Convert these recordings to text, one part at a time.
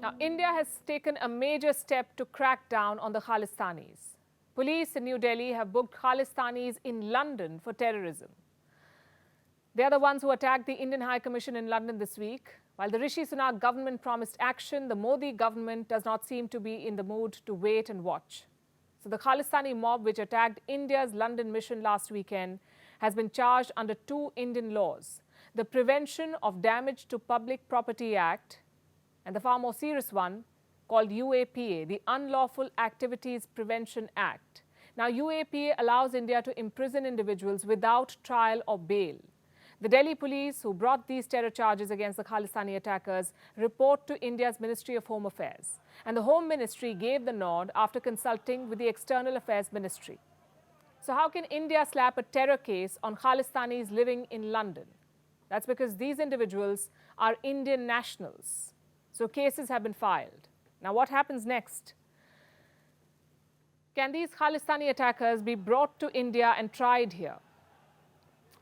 Now, India has taken a major step to crack down on the Khalistanis. Police in New Delhi have booked Khalistanis in London for terrorism. They are the ones who attacked the Indian High Commission in London this week. While the Rishi Sunak government promised action, the Modi government does not seem to be in the mood to wait and watch. So the Khalistani mob, which attacked India's London mission last weekend, has been charged under two Indian laws: the Prevention of Damage to Public Property Act and the far more serious one called UAPA, the Unlawful Activities Prevention Act. Now, UAPA allows India to imprison individuals without trial or bail. The Delhi police, who brought these terror charges against the Khalistani attackers, report to India's Ministry of Home Affairs. And the Home Ministry gave the nod after consulting with the External Affairs Ministry. So how can India slap a terror case on Khalistanis living in London? That's because these individuals are Indian nationals. So cases have been filed. Now, what happens next? Can these Khalistani attackers be brought to India and tried here?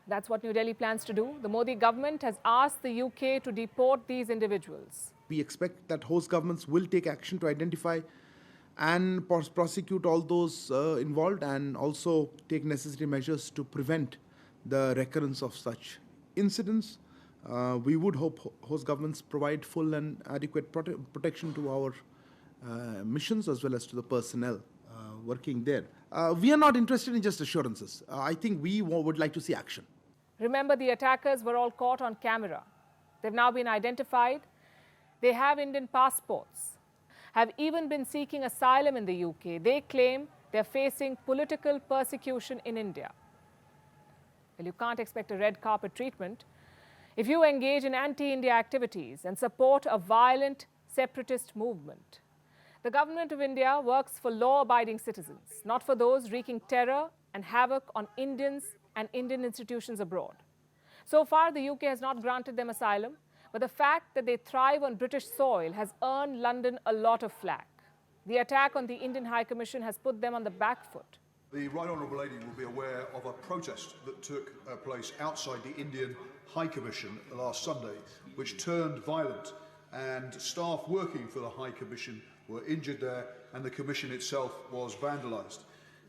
That's what New Delhi plans to do. The Modi government has asked the UK to deport these individuals. We expect that host governments will take action to identify and prosecute all those involved, and also take necessary measures to prevent the recurrence of such incidents. We would hope host governments provide full and adequate protection to our missions as well as to the personnel working there. We are not interested in just assurances. I think we would like to see action. Remember, the attackers were all caught on camera. They've now been identified. They have Indian passports, have even been seeking asylum in the UK. They claim they're facing political persecution in India. Well, you can't expect a red carpet treatment if you engage in anti-India activities and support a violent separatist movement. The government of India works for law-abiding citizens, not for those wreaking terror and havoc on Indians and Indian institutions abroad. So far, the UK has not granted them asylum, but the fact that they thrive on British soil has earned London a lot of flack. The attack on the Indian High Commission has put them on the back foot. The Right Honourable Lady will be aware of a protest that took place outside the Indian High Commission last Sunday, which turned violent, and staff working for the High Commission were injured there, and the Commission itself was vandalised.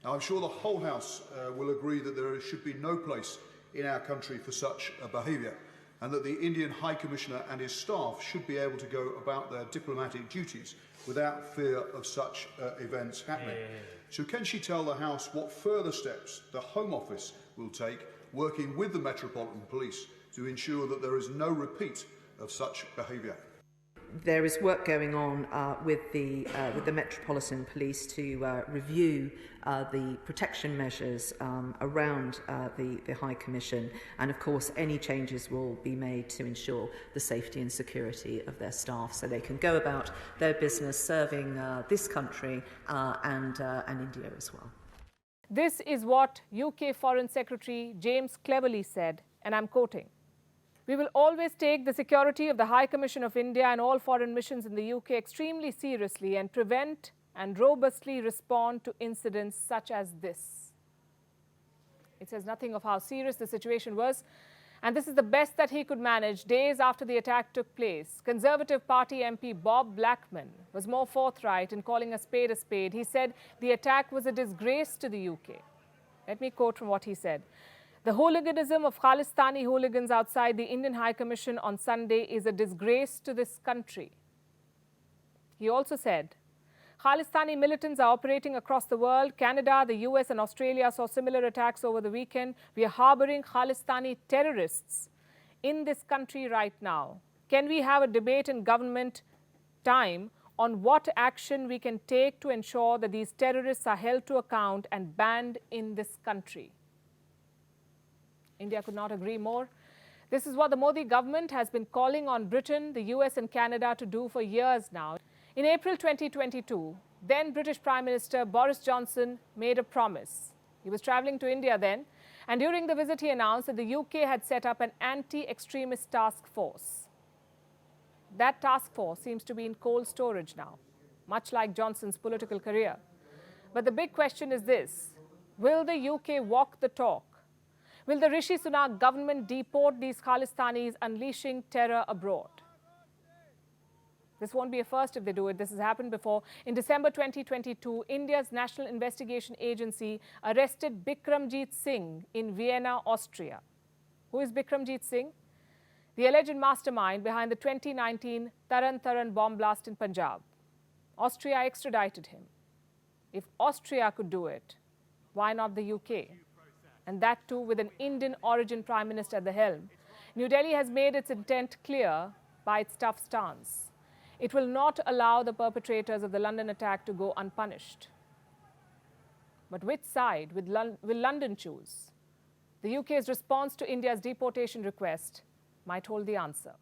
Now, I'm sure the whole House will agree that there should be no place in our country for such behaviour, and that the Indian High Commissioner and his staff should be able to go about their diplomatic duties without fear of such events happening. So can she tell the House what further steps the Home Office will take, working with the Metropolitan Police, to ensure that there is no repeat of such behaviour? There is work going on with the Metropolitan Police to review the protection measures around the High Commission, and of course any changes will be made to ensure the safety and security of their staff, so they can go about their business serving this country and India as well. This is what UK Foreign Secretary James Cleverly said, and I'm quoting: "We will always take the security of the High Commission of India and all foreign missions in the UK extremely seriously and prevent and robustly respond to incidents such as this." It says nothing of how serious the situation was, and this is the best that he could manage days after the attack took place. Conservative Party MP Bob Blackman was more forthright in calling a spade a spade. He said the attack was a disgrace to the UK. Let me quote from what he said: "The hooliganism of Khalistani hooligans outside the Indian High Commission on Sunday is a disgrace to this country." He also said, "Khalistani militants are operating across the world. Canada, the US and Australia saw similar attacks over the weekend. We are harboring Khalistani terrorists in this country right now. Can we have a debate in government time on what action we can take to ensure that these terrorists are held to account and banned in this country?" India could not agree more. This is what the Modi government has been calling on Britain, the US and Canada to do for years now. In April 2022, then British Prime Minister Boris Johnson made a promise. He was travelling to India then, and during the visit he announced that the UK had set up an anti-extremist task force. That task force seems to be in cold storage now, much like Johnson's political career. But the big question is this: will the UK walk the talk? Will the Rishi Sunak government deport these Khalistanis unleashing terror abroad? This won't be a first if they do it. This has happened before. In December 2022, India's National Investigation Agency arrested Bikramjit Singh in Vienna, Austria. Who is Bikramjit Singh? The alleged mastermind behind the 2019 Taran bomb blast in Punjab. Austria extradited him. If Austria could do it, why not the UK? And that too with an Indian origin Prime Minister at the helm. New Delhi has made its intent clear by its tough stance. It will not allow the perpetrators of the London attack to go unpunished. But which side will London choose? The UK's response to India's deportation request might hold the answer.